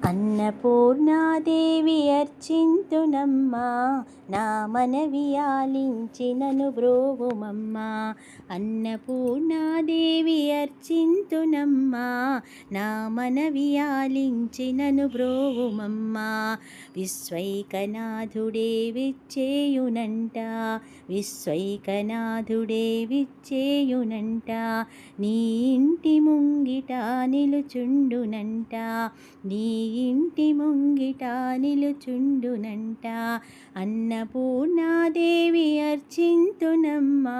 అన్నపూర్ణాదేవి అర్చింతునమ్మా, నా మనవి ఆలించి నన్ను బ్రోవుమమ్మా. అన్నపూర్ణాదేవి అర్చింతునమ్మా, నా మనవి ఆలించి నన్ను బ్రోవుమమ్మా. విశ్వైకనాథుడే విచ్చేయునంట, విశ్వైకనాథుడే విచ్చేయునంట, నీ ఇంటి ముంగిట నిలుచుండునంట, నీ ఇంటి ముంగిట నిలుచుండునంట. అన్నపూర్ణాదేవి అర్చింతునమ్మా,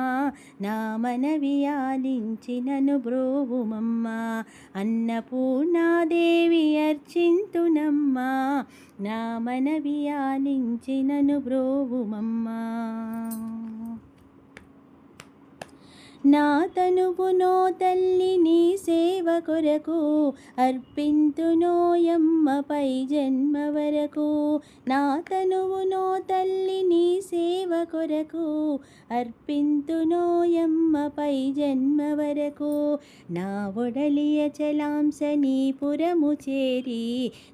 నా మనవి ఆలించి నన్ను బ్రోవుమమ్మా. అన్నపూర్ణాదేవి అర్చింతునమ్మా, నా మనవి ఆలించి నన్ను బ్రోవుమమ్మా. నా తనువునో తల్లి నీ సేవ కొరకు అర్పింతునోయమ్మపై జన్మ వరకు. నా తనువునో తల్లి నీ సేవ కొరకు అర్పింతునోయమ్మపై జన్మ వరకు. నా ఒడలియ చలాంస నీ పురము చేరి,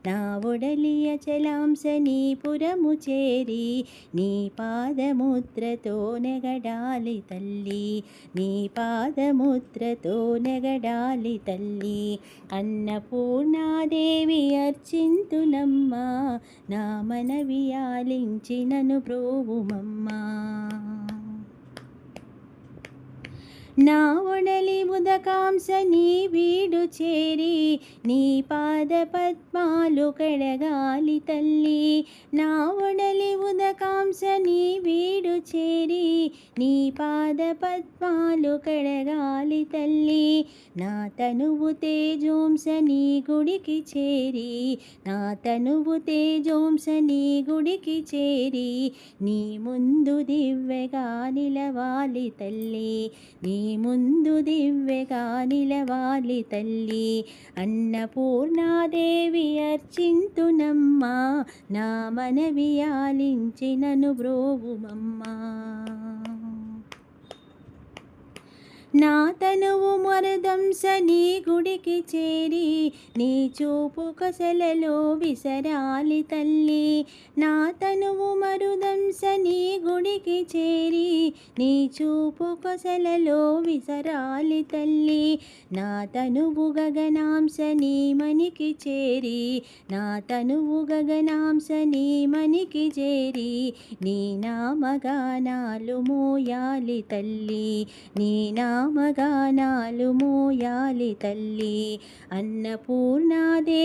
నా ఒడలియ చలాంస నీ పురము చేరి, నీ పాదముద్రతో నెగడాలి తల్లి, నీ పాదముద్రతో నెగడాలి తల్లి. అన్నపూర్ణాదేవి అర్చింతునమ్మా, నా మనవి ఆలించి నన్ను బ్రోవుమమ్మా. నా ఒడలి ఉదకాంస నీ వీడు చేరి, నీ పాద పద్మాలు కడగాలి తల్లి. నా ఒడలి ఉదకాంస నీ వీడు చేరి, నీ పాద పద్మాలు కడగాలి తల్లి. నా తనువు తేజోంస నీ గుడికి చేరి, నా తనువు తేజోంస నీ గుడికి చేరి, నీ ముందు దివ్వెగా నిలవాలి తల్లి, నీ ముందు దివ్వెగా నిలవాలి తల్లి. అన్నపూర్ణాదేవి అర్చింతునమ్మా, నా మనవి ఆలించి నన్ను బ్రోవుమమ్మా. నా తనువు మరుదంస నీ గుడికి చేరి, నీ చూపు కొసలలో విసరాలి తల్లి. నా తనువు మరుదంస నీ గుడికి చేరి, నీ చూపు కొసలలో విసరాలి తల్లి. నా తనువు గగనాంస నీ మనికి చేరి, నా తనువు గగనాంస నీ మనికి చేరి, నీ నామగానాలు మోయాలి తల్లి, నీ నామగానాలు మోయాలి తల్లి. అన్నపూర్ణాదేవి